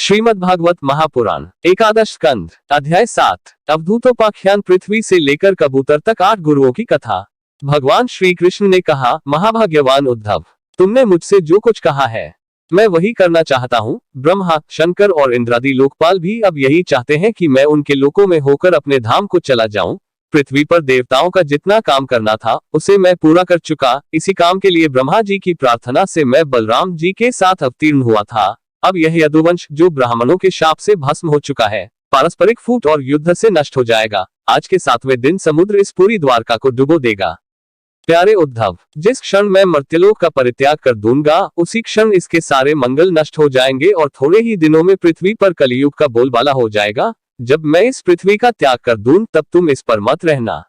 श्रीमद्भागवत महापुराण एकादश स्कंध अध्याय 7 अवधूतोपाख्यान। पृथ्वी से लेकर कबूतर तक 8 गुरुओं की कथा। भगवान श्री कृष्ण ने कहा, महाभाग्यवान उद्धव, तुमने मुझसे जो कुछ कहा है मैं वही करना चाहता हूँ। ब्रह्मा, शंकर और इंद्रादि लोकपाल भी अब यही चाहते हैं कि मैं उनके लोकों में होकर अपने धाम को चला जाऊं। पृथ्वी पर देवताओं का जितना काम करना था उसे मैं पूरा कर चुका। इसी काम के लिए ब्रह्मा जी की प्रार्थना से मैं बलराम जी के साथ अवतीर्ण हुआ था। अब यह यदुवंश जो ब्राह्मणों के शाप से भस्म हो चुका है, पारस्परिक फूट और युद्ध से नष्ट हो जाएगा। आज के 7वें दिन समुद्र इस पूरी द्वारका को डुबो देगा। प्यारे उद्धव, जिस क्षण मैं मर्त्यलोक का परित्याग कर दूंगा उसी क्षण इसके सारे मंगल नष्ट हो जाएंगे और थोड़े ही दिनों में पृथ्वी पर कलियुग का बोलबाला हो जाएगा। जब मैं इस पृथ्वी का त्याग कर दूं तब तुम इस पर मत रहना,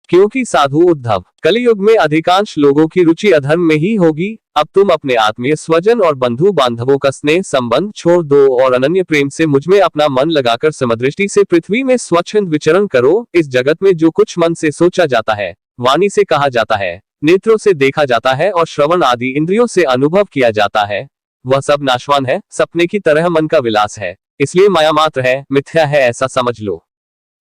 क्योंकि साधु उद्धव, कलियुग में अधिकांश लोगों की रुचि अधर्म में ही होगी। अब तुम अपने आत्मीय स्वजन और बंधु बांधवों का स्नेह संबंध छोड़ दो और अनन्य प्रेम से मुझ में अपना मन लगाकर समदृष्टि से पृथ्वी में स्वच्छंद विचरण करो। इस जगत में जो कुछ मन से सोचा जाता है, वाणी से कहा जाता है, नेत्रों से देखा जाता है और श्रवण आदि इंद्रियों से अनुभव किया जाता है, वह सब नाशवान है, सपने की तरह मन का विलास है, इसलिए माया मात्र है, मिथ्या है, ऐसा समझ लो।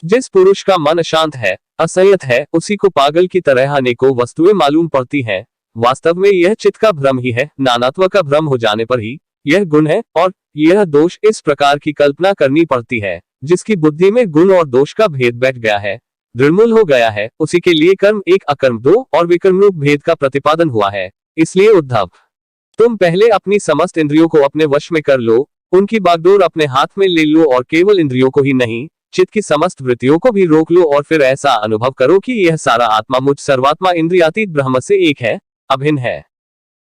जिस पुरुष का मन अशांत है, असंयत है, उसी को पागल की तरह अनेकों वस्तुएं मालूम पड़ती हैं। वास्तव में यह चित्त का भ्रम ही है। नानात्व का भ्रम हो जाने पर ही यह गुण है और यह दोष। इस प्रकार की कल्पना करनी पड़ती है। जिसकी बुद्धि में गुण और दोष का भेद बैठ गया है, निर्मूल हो गया है, उसी के लिए कर्म एक, अकर्म दो और विकर्म रूप भेद का प्रतिपादन हुआ है। इसलिए उद्धव, तुम पहले अपनी समस्त इंद्रियों को अपने वश में कर लो, उनकी बागडोर अपने हाथ में ले लो और केवल इंद्रियों को ही नहीं, चित्त की समस्त वृत्तियों को भी रोक लो और फिर ऐसा अनुभव करो कि यह सारा आत्मा मुझ सर्वात्मा इंद्रियातीत ब्रह्म से एक है, अभिन्न है।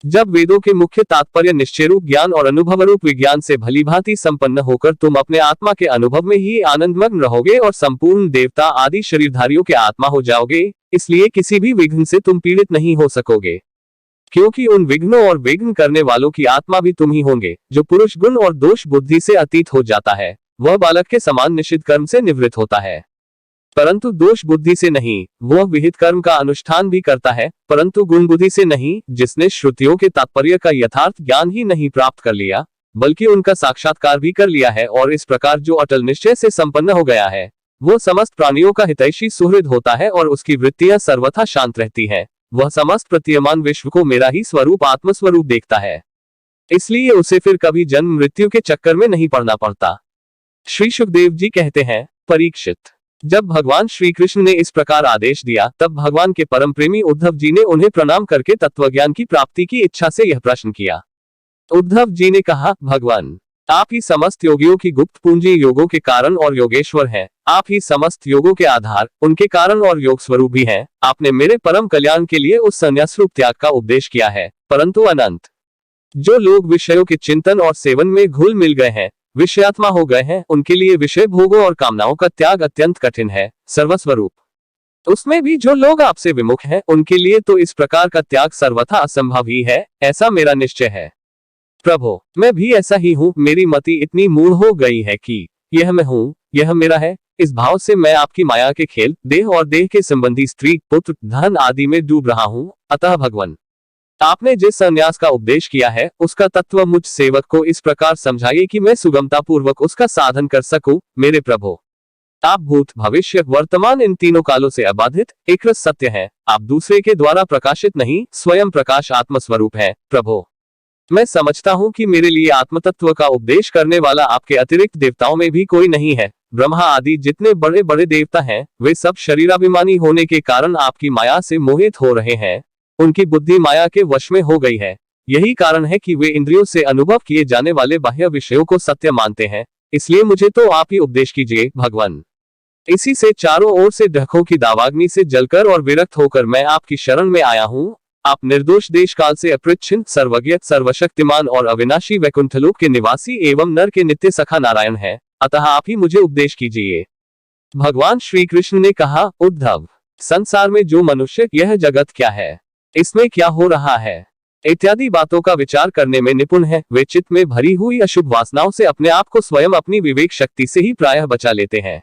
जब वेदों के मुख्य तात्पर्य निश्चय रूप ज्ञान और अनुभव रूप विज्ञान से भलीभांति संपन्न होकर तुम अपने आत्मा के अनुभव में ही आनंदमग्न रहोगे और संपूर्ण देवता आदि शरीरधारियों के आत्मा हो जाओगे। इसलिए किसी भी विघ्न से तुम पीड़ित नहीं हो सकोगे, क्योंकि उन विघ्नों और विघ्न करने वालों की आत्मा भी तुम ही होंगे। जो पुरुष गुण और दोष बुद्धि से अतीत हो जाता है वह बालक के समान निषिद्ध कर्म से निवृत्त होता है, परंतु दोष बुद्धि से नहीं। वह विहित कर्म का अनुष्ठान भी करता है, परंतु गुण बुद्धि से नहीं। जिसने श्रुतियों के तात्पर्य का यथार्थ ज्ञान ही नहीं प्राप्त कर लिया बल्कि उनका साक्षात्कार भी कर लिया है और इस प्रकार जो अटल निश्चय से संपन्न हो गया है, वो समस्त प्राणियों का हितैषी सुहृद होता है और उसकी वृत्तियां सर्वथा शांत रहती है। वह समस्त प्रतीयमान विश्व को मेरा ही स्वरूप आत्मस्वरूप देखता है, इसलिए उसे फिर कभी जन्म मृत्यु के चक्कर में नहीं पड़ना पड़ता। श्री सुखदेव जी कहते हैं, परीक्षित, जब भगवान श्री कृष्ण ने इस प्रकार आदेश दिया तब भगवान के परम प्रेमी उद्धव जी ने उन्हें प्रणाम करके तत्वज्ञान की प्राप्ति की इच्छा से यह प्रश्न किया। उद्धव जी ने कहा, भगवान, आप ही समस्त योगियों की गुप्त पूंजी, योगों के कारण और योगेश्वर हैं। आप ही समस्त योगों के आधार, उनके कारण और योग स्वरूप भी हैं। आपने मेरे परम कल्याण के लिए उस संन्यास रूप त्याग का उपदेश किया है, परंतु अनंत जो लोग विषयों के चिंतन और सेवन में घुल मिल गए हैं, विषयात्मा हो गए हैं, उनके लिए विषय भोगों और कामनाओं का त्याग अत्यंत कठिन है। सर्वस्वरूप उसमें भी जो लोग आपसे विमुख हैं उनके लिए तो इस प्रकार का त्याग सर्वथा असंभव ही है, ऐसा मेरा निश्चय है। प्रभो, मैं भी ऐसा ही हूँ। मेरी मति इतनी मूढ़ हो गई है कि यह मैं हूँ, यह मेरा है, इस भाव से मैं आपकी माया के खेल, देह और देह के संबंधी स्त्री, पुत्र, धन आदि में डूब रहा हूँ। अतः भगवान, आपने जिस संन्यास का उपदेश किया है उसका तत्व मुझ सेवक को इस प्रकार समझाइए कि मैं सुगमता पूर्वक उसका साधन कर सकूं। मेरे प्रभु, आप भूत, भविष्य, वर्तमान इन तीनों कालों से अबाधित एक रस सत्य हैं। आप दूसरे के द्वारा प्रकाशित नहीं, स्वयं प्रकाश आत्मस्वरूप है। प्रभु, मैं समझता हूँ कि मेरे लिए आत्मतत्व का उपदेश करने वाला आपके अतिरिक्त देवताओं में भी कोई नहीं है। ब्रह्मा आदि जितने बड़े बड़े देवता हैं वे सब शरीराभिमानी होने के कारण आपकी माया से मोहित हो रहे हैं। उनकी बुद्धि माया के वश में हो गई है। यही कारण है कि वे इंद्रियों से अनुभव किए जाने वाले बाह्य विषयों को सत्य मानते हैं। इसलिए मुझे तो आप ही उपदेश कीजिए भगवान। इसी से चारों ओर से ढकों की दावाग्नि से जलकर और विरक्त होकर मैं आपकी शरण में आया हूँ। आप निर्दोष देश काल से अपरिच्छिन्न, सर्वज्ञ, सर्वशक्तिमान और अविनाशी वैकुंठलोक के निवासी एवं नर के नित्य सखा नारायण है, अतः आप ही मुझे उपदेश कीजिए। भगवान श्री कृष्ण ने कहा, उद्धव, संसार में जो मनुष्य, यह जगत क्या है, इसमें क्या हो रहा है इत्यादि बातों का विचार करने में निपुण है, वे चित्त में भरी हुई अशुभ वासनाओं से अपने आप को स्वयं अपनी विवेक शक्ति से ही प्रायः बचा लेते हैं।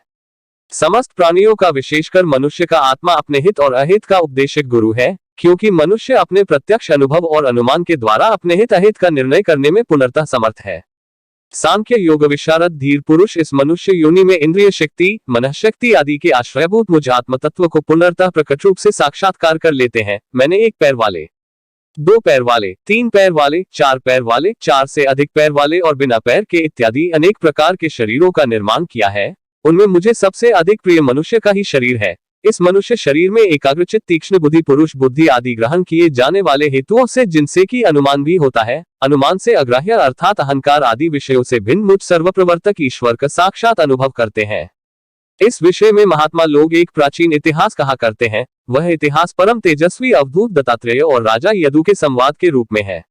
समस्त प्राणियों का, विशेषकर मनुष्य का आत्मा अपने हित और अहित का उपदेशक गुरु है, क्योंकि मनुष्य अपने प्रत्यक्ष अनुभव और अनुमान के द्वारा अपने हित अहित का निर्णय करने में पूर्णतः समर्थ है। सांख्य योग विशारद धीर पुरुष इस मनुष्य योनि में इंद्रिय शक्ति, मनःशक्ति आदि के आश्रयभूत मुझ आत्म तत्व को पुनर्तः प्रकट रूप से साक्षात्कार कर लेते हैं। मैंने 1 पैर वाले, 2 पैर वाले, 3 पैर वाले, 4 पैर वाले, 4 से अधिक पैर वाले और बिना पैर के इत्यादि अनेक प्रकार के शरीरों का निर्माण किया है। उनमें मुझे सबसे अधिक प्रिय मनुष्य का ही शरीर है। इस मनुष्य शरीर में एकाग्रचित तीक्ष्ण बुद्धि, पुरुष बुद्धि आदि ग्रहण किए जाने वाले हेतुओं से, जिनसे कि अनुमान भी होता है, अनुमान से अग्राह्य अर्थात अहंकार आदि विषयों से भिन्न मुझ सर्वप्रवर्तक ईश्वर का साक्षात अनुभव करते हैं। इस विषय में महात्मा लोग एक प्राचीन इतिहास कहा करते हैं। वह इतिहास परम तेजस्वी अवधूत दत्तात्रेय और राजा यदु के संवाद के रूप में है।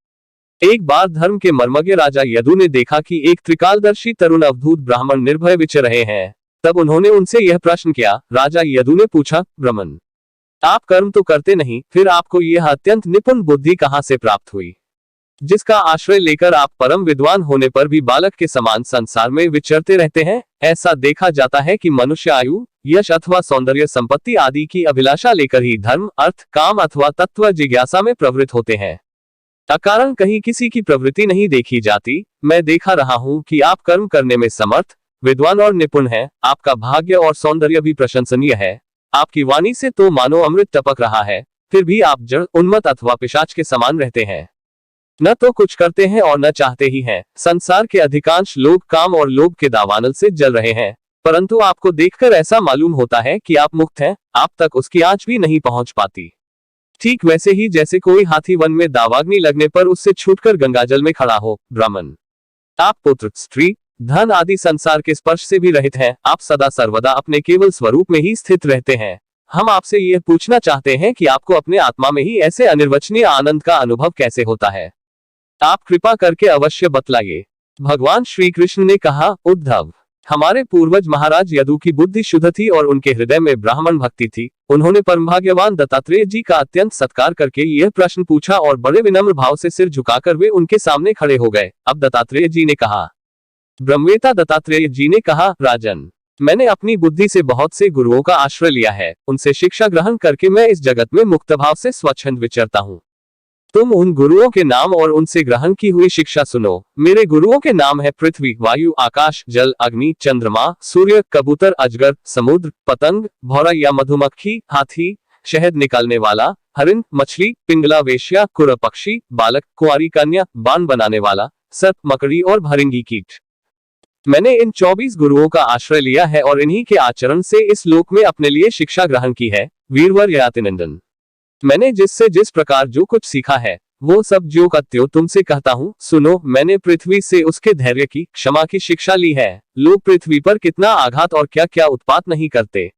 एक बार धर्म के मर्मज्ञ राजा यदु ने देखा कि एक त्रिकालदर्शी तरुण अवधूत ब्राह्मण निर्भय विचर रहे हैं। तब उन्होंने उनसे यह प्रश्न किया। राजा यदु ने पूछा, ब्राह्मण, आप कर्म तो करते नहीं, फिर आपको यह अत्यंत निपुण बुद्धि कहां से प्राप्त हुई, जिसका आश्रय लेकर आप परम विद्वान होने पर भी बालक के समान संसार में विचरते रहते हैं? ऐसा देखा जाता है कि मनुष्य आयु, यश अथवा सौंदर्य, संपत्ति आदि की अभिलाषा लेकर ही धर्म, अर्थ, काम अथवा तत्व जिज्ञासा में प्रवृत्त होते हैं। अकारण कहीं किसी की प्रवृत्ति नहीं देखी जाती। मैं देखा रहा हूं कि आप कर्म करने में समर्थ, विद्वान और निपुण हैं। आपका भाग्य और सौंदर्य भी प्रशंसनीय है। आपकी वाणी से तो मानो अमृत टपक रहा है, फिर भी आप जड़, उन्मत्त अथवा पिशाच के समान रहते हैं। न तो कुछ करते हैं और न चाहते ही हैं। संसार के अधिकांश लोग काम और लोभ के दावानल से जल रहे हैं, परंतु आपको देखकर ऐसा मालूम होता है कि आप मुक्त हैं। आप तक उसकी आंच भी नहीं पहुंच पाती। ठीक वैसे ही जैसे कोई हाथी वन में दावाग्नि लगने पर उससे छूटकर गंगाजल में खड़ा हो। ब्राह्मण, आप पुत्र, स्त्री, धन आदि संसार के स्पर्श से भी रहित हैं। आप सदा सर्वदा अपने केवल स्वरूप में ही स्थित रहते हैं। हम आपसे यह पूछना चाहते हैं कि आपको अपने आत्मा में ही ऐसे अनिर्वचनीय आनंद का अनुभव कैसे होता है? आप कृपा करके अवश्य बतलाइए। भगवान श्री कृष्ण ने कहा, उद्धव, हमारे पूर्वज महाराज यदु की बुद्धि शुद्ध थी और उनके हृदय में ब्राह्मण भक्ति थी। उन्होंने परम भाग्यवान दत्तात्रेय जी का अत्यंत सत्कार करके यह प्रश्न पूछा और बड़े विनम्र भाव से सिर झुकाकर वे उनके सामने खड़े हो गए। अब दत्तात्रेय जी ने कहा, ब्रह्मवेता दत्तात्रेय जी ने कहा, राजन, मैंने अपनी बुद्धि से बहुत से गुरुओं का आश्रय लिया है। उनसे शिक्षा ग्रहण करके मैं इस जगत में मुक्त भाव से स्वच्छंद विचरता हूँ। तुम उन गुरुओं के नाम और उनसे ग्रहण की हुई शिक्षा सुनो। मेरे गुरुओं के नाम है पृथ्वी, वायु, आकाश, जल, अग्नि, चंद्रमा, सूर्य, कबूतर, अजगर, समुद्र, पतंग, भौरा या मधुमक्खी, हाथी, शहद निकालने वाला, हरिण, मछली, पिंगला, वेश्या, कुर पक्षी, बालक, कुंवारी कन्या, बाण बनाने वाला, सर्प, मकड़ी और भरिंगी कीट। मैंने इन 24 गुरुओं का आश्रय लिया है और इन्हीं के आचरण से इस लोक में अपने लिए शिक्षा ग्रहण की है। वीरवर यातिनंदन, मैंने जिससे जिस प्रकार जो कुछ सीखा है, वो सब ज्यों का त्यों तुमसे कहता हूँ। सुनो, मैंने पृथ्वी से उसके धैर्य की, क्षमा की शिक्षा ली है। लोग पृथ्वी पर कितना आघात और क्या क्या उत्पात नहीं करते,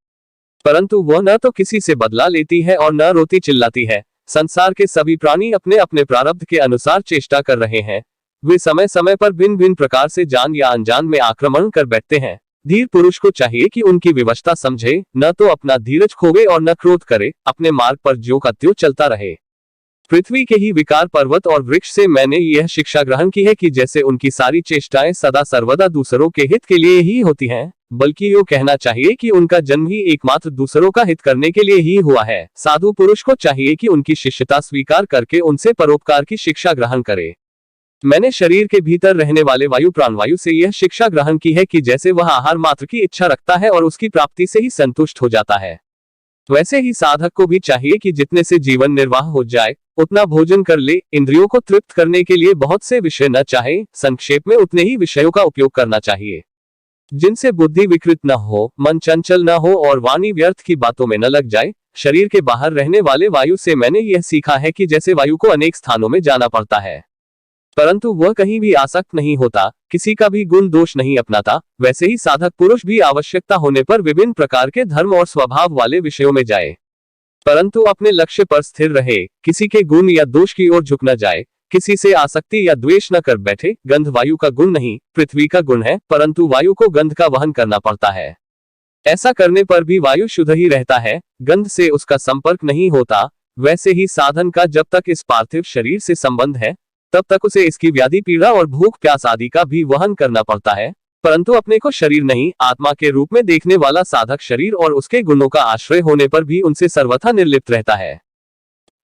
परंतु वह न तो किसी से बदला लेती है और न रोती चिल्लाती है। संसार के सभी प्राणी अपने अपने प्रारब्ध के अनुसार चेष्टा कर रहे हैं। वे समय समय पर भिन्न भिन्न प्रकार से जान या अनजान में आक्रमण कर बैठते हैं। धीर पुरुष को चाहिए कि उनकी विवशता समझे, न तो अपना धीरज खोवे और न क्रोध करे, अपने मार्ग पर ज्यों का त्यों चलता रहे। पृथ्वी के ही विकार, पर्वत और वृक्ष से मैंने यह शिक्षा ग्रहण की है कि जैसे उनकी सारी चेष्टाएं सदा सर्वदा दूसरों के हित के लिए ही होती हैं, बल्कि यूं कहना चाहिए कि उनका जन्म ही एकमात्र दूसरों का हित करने के लिए ही हुआ है। साधु पुरुष को चाहिए कि उनकी शिष्यता स्वीकार करके उनसे परोपकार की शिक्षा ग्रहण करे। मैंने शरीर के भीतर रहने वाले वायु, प्राणवायु से यह शिक्षा ग्रहण की है कि जैसे वह आहार मात्र की इच्छा रखता है और उसकी प्राप्ति से ही संतुष्ट हो जाता है, वैसे ही साधक को भी चाहिए कि जितने से जीवन निर्वाह हो जाए उतना भोजन कर ले। इंद्रियों को तृप्त करने के लिए बहुत से विषय न चाहे, संक्षेप में उतने ही विषयों का उपयोग करना चाहिए जिनसे बुद्धि विकृत न हो, मन चंचल न हो और वाणी व्यर्थ की बातों में न लग जाए। शरीर के बाहर रहने वाले वायु से मैंने यह सीखा है कि जैसे वायु को अनेक स्थानों में जाना पड़ता है, परंतु वह कहीं भी आसक्त नहीं होता, किसी का भी गुण दोष नहीं अपनाता, वैसे ही साधक पुरुष भी आवश्यकता होने पर विभिन्न प्रकार के धर्म और स्वभाव वाले विषयों में जाए, परंतु अपने लक्ष्य पर स्थिर रहे, किसी के गुण या दोष की ओर झुक न जाए, किसी से आसक्ति या द्वेष न कर बैठे। गंध वायु का गुण नहीं, पृथ्वी का गुण है, परंतु वायु को गंध का वहन करना पड़ता है। ऐसा करने पर भी वायु शुद्ध ही रहता है, गंध से उसका संपर्क नहीं होता। वैसे ही साधन का जब तक इस पार्थिव शरीर से संबंध है, तब तक उसे इसकी व्याधि, पीड़ा और भूख प्यास आदि का भी वहन करना पड़ता है, परंतु अपने को शरीर नहीं, आत्मा के रूप में देखने वाला साधक शरीर और उसके गुणों का आश्रय होने पर भी उनसे सर्वथा निर्लिप्त रहता है।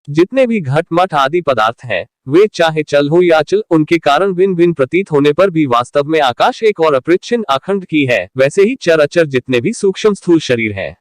जितने भी घट मठ आदि पदार्थ हैं, वे चाहे चल हो या अचल, उनके कारण भिन्न भिन्न प्रतीत होने पर भी वास्तव में आकाश एक और अपरिच्छिन्न अखंड की है। वैसे ही चर अचर जितने भी सूक्ष्म स्थूल शरीर हैं,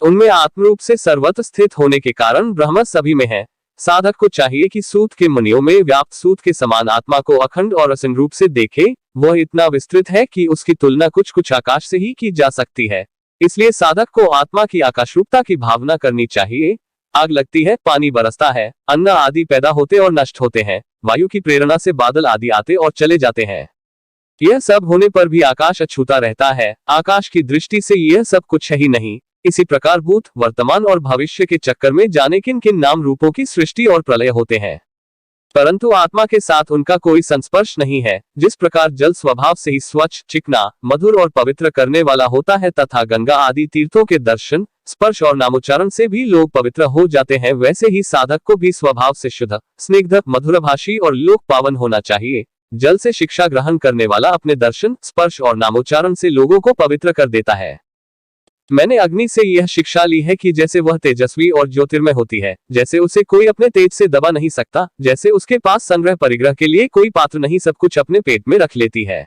उनमें आत्मरूप से सर्वत्र स्थित होने के कारण ब्रह्म सभी में है। साधक को चाहिए कि सूत के मणियों में व्याप्त सूत के समान आत्मा को अखंड और असीम रूप से देखे। वह इतना विस्तृत है कि उसकी तुलना कुछ कुछ आकाश से ही की जा सकती है। इसलिए साधक को आत्मा की आकाश रूपता की भावना करनी चाहिए। आग लगती है, पानी बरसता है, अन्न आदि पैदा होते और नष्ट होते हैं, वायु की प्रेरणा से बादल आदि आते और चले जाते हैं। यह सब होने पर भी आकाश अछूता रहता है। आकाश की दृष्टि से यह सब कुछ है ही नहीं। इसी प्रकार भूत, वर्तमान और भविष्य के चक्कर में जाने किन किन नाम रूपों की सृष्टि और प्रलय होते हैं, परंतु आत्मा के साथ उनका कोई संस्पर्श नहीं है। जिस प्रकार जल स्वभाव से ही स्वच्छ, चिकना, मधुर और पवित्र करने वाला होता है तथा गंगा आदि तीर्थों के दर्शन, स्पर्श और नामोच्चारण से भी लोग पवित्र हो जाते हैं, वैसे ही साधक को भी स्वभाव से शुद्ध, स्निग्ध, मधुरभाषी और लोक पावन होना चाहिए। जल से शिक्षा ग्रहण करने वाला अपने दर्शन, स्पर्श और नामोच्चारण से लोगों को पवित्र कर देता है। मैंने अग्नि से यह शिक्षा ली है कि जैसे वह तेजस्वी और ज्योतिर्मय होती है, जैसे उसे कोई अपने तेज से दबा नहीं सकता, जैसे उसके पास संग्रह परिग्रह के लिए कोई पात्र नहीं, सब कुछ अपने पेट में रख लेती है,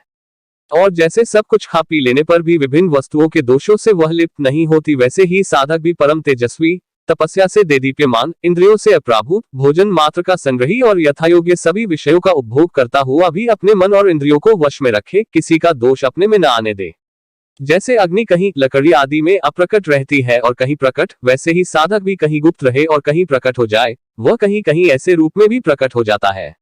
और जैसे सब कुछ खा पी लेने पर भी विभिन्न वस्तुओं के दोषों से वह लिप्त नहीं होती, वैसे ही साधक भी परम तेजस्वी, तपस्या से देदीप्यमान, इंद्रियों से अप्राभूत, भोजन मात्र का संग्रही और यथायोग्य सभी विषयों का उपभोग करता हुआ भी अपने मन और इंद्रियों को वश में रखे, किसी का दोष अपने में न आने दे। जैसे अग्नि कहीं लकड़ी आदि में अप्रकट रहती है और कहीं प्रकट, वैसे ही साधक भी कहीं गुप्त रहे और कहीं प्रकट हो जाए, वह कहीं कहीं ऐसे रूप में भी प्रकट हो जाता है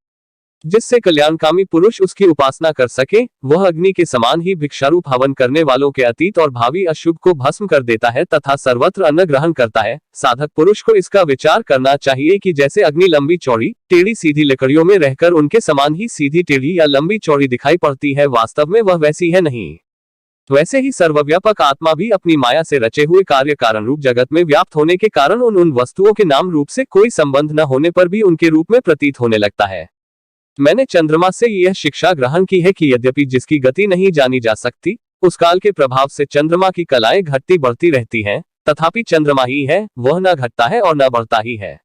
जिससे कल्याणकामी पुरुष उसकी उपासना कर सके। वह अग्नि के समान ही भिक्षारूप हवन करने वालों के अतीत और भावी अशुभ को भस्म कर देता है तथा सर्वत्र अन्न ग्रहण करता है। साधक पुरुष को इसका विचार करना चाहिए कि जैसे अग्नि लंबी चौड़ी, टेढ़ी सीधी लकड़ियों में रहकर उनके समान ही सीधी, टेढ़ी या लंबी चौड़ी दिखाई पड़ती है, वास्तव में वह वैसी है नहीं। वैसे ही सर्वव्यापक आत्मा भी अपनी माया से रचे हुए कार्य कारण रूप जगत में व्याप्त होने के कारण उन वस्तुओं के नाम रूप से कोई संबंध न होने पर भी उनके रूप में प्रतीत होने लगता है। मैंने चंद्रमा से यह शिक्षा ग्रहण की है कि यद्यपि जिसकी गति नहीं जानी जा सकती, उस काल के प्रभाव से चंद्रमा की कलाएं घटती बढ़ती रहती हैं, तथापि चंद्रमा ही है, वह न घटता है और न बढ़ता ही है।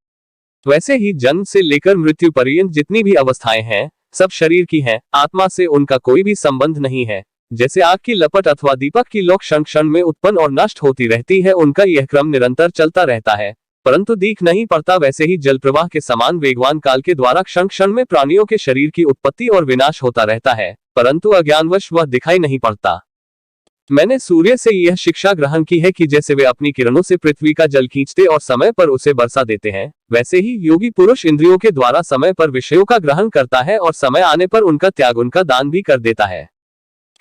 वैसे ही जन्म से लेकर मृत्यु पर्यंत जितनी भी अवस्थाएं हैं, सब शरीर की हैं, आत्मा से उनका कोई भी संबंध नहीं है। जैसे आग की लपट अथवा दीपक की लौ क्षण क्षण में उत्पन्न और नष्ट होती रहती है, उनका यह क्रम निरंतर चलता रहता है, परंतु दिख नहीं पड़ता। वैसे ही जल प्रवाह के समान वेगवान काल के द्वारा क्षण क्षण में प्राणियों के शरीर की उत्पत्ति और विनाश होता रहता है, परंतु अज्ञानवश वह दिखाई नहीं पड़ता। मैंने सूर्य से यह शिक्षा ग्रहण की है कि जैसे वे अपनी किरणों से पृथ्वी का जल खींचते और समय पर उसे बरसा देते हैं, वैसे ही योगी पुरुष इंद्रियों के द्वारा समय पर विषयों का ग्रहण करता है और समय आने पर उनका त्याग, उनका दान भी कर देता है।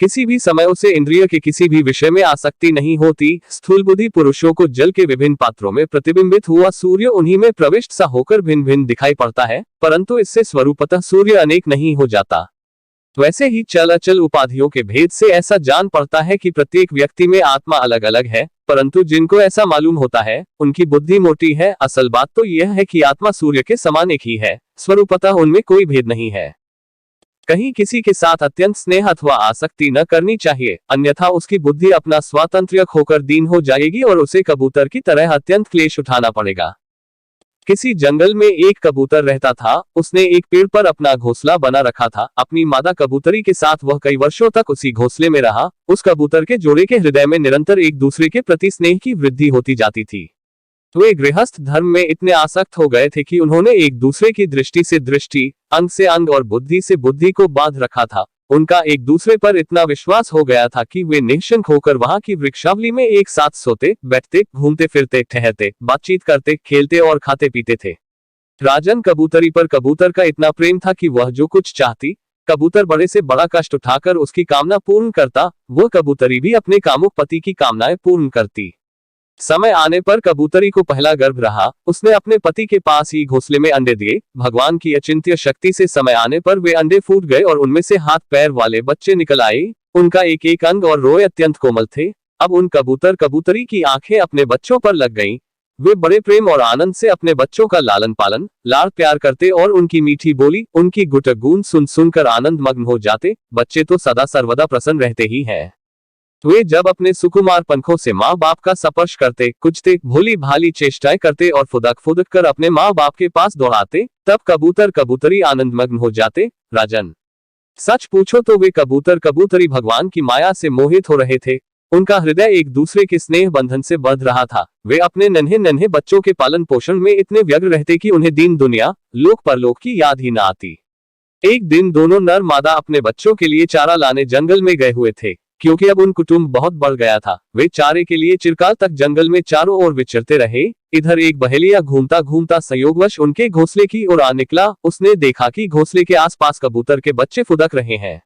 किसी भी समय उसे इंद्रिय के किसी भी विषय में आसक्ति नहीं होती। स्थूल बुद्धि पुरुषों को जल के विभिन्न पात्रों में प्रतिबिंबित हुआ सूर्य उन्हीं में प्रविष्ट सा होकर भिन्न भिन्न दिखाई पड़ता है, परंतु इससे स्वरूपतः सूर्य अनेक नहीं हो जाता। वैसे ही चल अचल उपाधियों के भेद से ऐसा जान पड़ता है कि प्रत्येक व्यक्ति में आत्मा अलग अलग है, परंतु जिनको ऐसा मालूम होता है उनकी बुद्धि मोटी है। असल बात तो यह है कि आत्मा सूर्य के समान एक ही है, स्वरूपतः उनमें कोई भेद नहीं है। कहीं किसी के साथ अत्यंत स्नेह अथवा आसक्ति न करनी चाहिए, अन्यथा उसकी बुद्धि अपना स्वातंत्र्य खोकर दीन हो जाएगी और उसे कबूतर की तरह अत्यंत क्लेश उठाना पड़ेगा। किसी जंगल में एक कबूतर रहता था। उसने एक पेड़ पर अपना घोंसला बना रखा था। अपनी मादा कबूतरी के साथ वह कई वर्षों तक उसी घोंसले में रहा। उस कबूतर के जोड़े के हृदय में निरंतर एक दूसरे के प्रति स्नेह की वृद्धि होती जाती थी। वे गृहस्थ धर्म में इतने आसक्त हो गए थे कि उन्होंने एक दूसरे की दृष्टि से दृष्टि, अंग से अंग और बुद्धि से बुद्धि को बांध रखा था। उनका एक दूसरे पर इतना विश्वास हो गया था कि वे निःशंक होकर वहां की वृक्षावली में एक साथ सोते, बैठते, घूमते फिरते, ठहरते, बातचीत करते, खेलते और खाते पीते थे। राजन कबूतरी पर कबूतर का इतना प्रेम था कि वह जो कुछ चाहती, कबूतर बड़े से बड़ा कष्ट उठाकर उसकी कामना पूर्ण करता। वह कबूतरी भी अपने कामुक पति की कामनाएं पूर्ण करती। समय आने पर कबूतरी को पहला गर्भ रहा। उसने अपने पति के पास ही घोंसले में अंडे दिए। भगवान की अचिंत्य शक्ति से समय आने पर वे अंडे फूट गए और उनमें से हाथ पैर वाले बच्चे निकल आए। उनका एक एक अंग और रोए अत्यंत कोमल थे। अब उन कबूतर कबूतरी की आंखें अपने बच्चों पर लग गईं। वे बड़े प्रेम और आनंद से अपने बच्चों का लालन पालन, लाड़ प्यार करते और उनकी मीठी बोली, उनकी गुटक गूंज सुन सुनकर आनंद मग्न हो जाते। बच्चे तो सदा सर्वदा प्रसन्न रहते ही हैं। वे जब अपने सुकुमार पंखों से माँ बाप का स्पर्श करते, कुचते, भोली भाली चेष्टाएं करते और फुदक फुदक कर अपने माँ बाप के पास दौड़ाते, तब कबूतर कबूतरी आनंदमग्न हो जाते। राजन, सच पूछो तो वे कबूतर कबूतरी भगवान की माया से मोहित हो रहे थे। उनका हृदय एक दूसरे के स्नेह बंधन से बंध रहा था। वे अपने नन्हे नन्हे बच्चों के पालन पोषण में इतने व्यग्र रहते कि उन्हें दीन दुनिया, लोक परलोक की याद ही न आती। एक दिन दोनों नर मादा अपने बच्चों के लिए चारा लाने जंगल में गए हुए थे। क्योंकि अब उन कुटुंब बहुत बढ़ गया था, वे चारे के लिए चिरकाल तक जंगल में चारों ओर विचरते रहे। इधर एक बहेलिया घूमता घूमता संयोगवश उनके घोंसले की ओर आ निकला। उसने देखा कि घोंसले के आसपास कबूतर के बच्चे फुदक रहे हैं।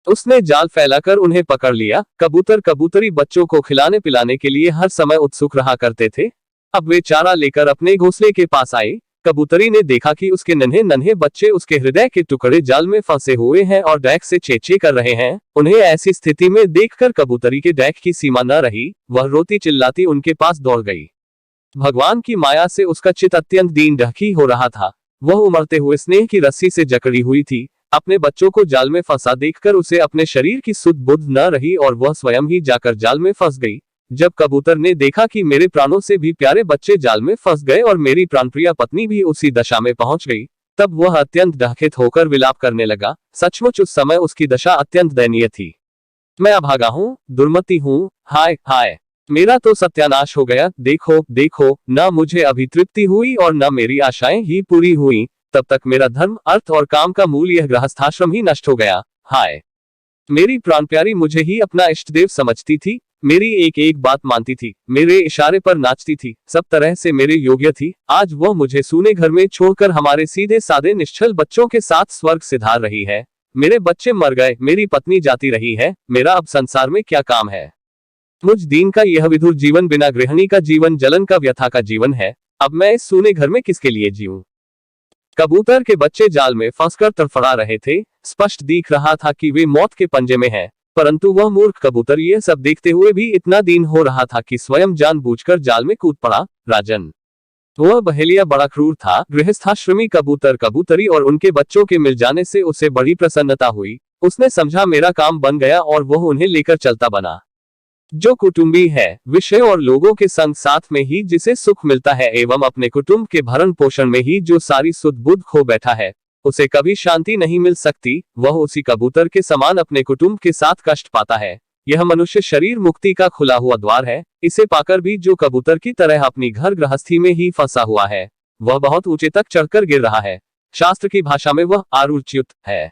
उसने जाल फैलाकर उन्हें पकड़ लिया। कबूतर कबूतरी बच्चों को खिलाने पिलाने के लिए हर समय उत्सुक रहा करते थे। अब वे चारा लेकर अपने घोंसले के पास आए। कबूतरी ने देखा कि उसके नन्हे नन्हे बच्चे उसके हृदय के टुकड़े जाल में फंसे हुए हैं और डैक से चेचे कर रहे हैं। उन्हें ऐसी स्थिति में देखकर कबूतरी के डैक की सीमा न रही। वह रोती चिल्लाती उनके पास दौड़ गई। भगवान की माया से उसका चित्त अत्यंत दीन ढकी हो रहा था। वह उमड़ते हुए स्नेह की रस्सी से जकड़ी हुई थी। अपने बच्चों को जाल में फंसा देखकर उसे अपने शरीर की सुध बुध न रही और वह स्वयं ही जाकर जाल में फंस गई। जब कबूतर ने देखा कि मेरे प्राणों से भी प्यारे बच्चे जाल में फंस गए और मेरी प्राणप्रिया पत्नी भी उसी दशा में पहुंच गई, तब वह अत्यंत डहकित होकर विलाप करने लगा। सचमुच उस समय उसकी दशा अत्यंत दयनीय थी। मैं अभागा हूँ, दुर्मति हूँ, हाय हाय, मेरा तो सत्यानाश हो गया। देखो देखो, न मुझे अभी तृप्ति हुई और न मेरी आशाएं ही पूरी हुई। तब तक मेरा धर्म, अर्थ और काम का मूल यह गृहस्थाश्रम ही नष्ट हो गया। हाय, मेरी प्राण प्यारी मुझे ही अपना इष्टदेव समझती थी, मेरी एक एक बात मानती थी, मेरे इशारे पर नाचती थी, सब तरह से मेरे योग्य थी। आज वह मुझे सूने घर में छोड़कर हमारे सीधे सादे निश्चल बच्चों के साथ स्वर्ग सिधार रही है। मेरे बच्चे मर गए, मेरी पत्नी जाती रही है, मेरा अब संसार में क्या काम है। मुझ दीन का यह विधुर जीवन बिना गृहिणी का जीवन जलन का व्यथा का जीवन है। अब मैं इस सूने घर में किसके लिए जीऊं। कबूतर के बच्चे जाल में फंसकर तड़फड़ा रहे थे। स्पष्ट दिख रहा था कि वे मौत के पंजे में हैं, परंतु वह मूर्ख कबूतर यह सब देखते हुए भी इतना दीन हो रहा था कि स्वयं जानबूझकर जाल में कूद पड़ा। राजन, वह बहेलिया बड़ा क्रूर था। गृहस्थाश्रमी कबूतर कबूतरी और उनके बच्चों के मिल जाने से उसे बड़ी प्रसन्नता हुई। उसने समझा मेरा काम बन गया और वह उन्हें लेकर चलता बना। जो कुटुंबी है, विषय और लोगों के संग साथ में ही जिसे सुख मिलता है एवं अपने कुटुंब के भरण पोषण में ही जो सारी सुध बुध खो बैठा है, उसे कभी शांति नहीं मिल सकती। वह उसी कबूतर के समान अपने कुटुंब के साथ कष्ट पाता है। यह मनुष्य शरीर मुक्ति का खुला हुआ द्वार है। इसे पाकर भी जो कबूतर की तरह अपनी घर गृहस्थी में ही फंसा हुआ है, वह बहुत ऊंचे तक चढ़कर गिर रहा है। शास्त्र की भाषा में वह आरूढ़च्युत है।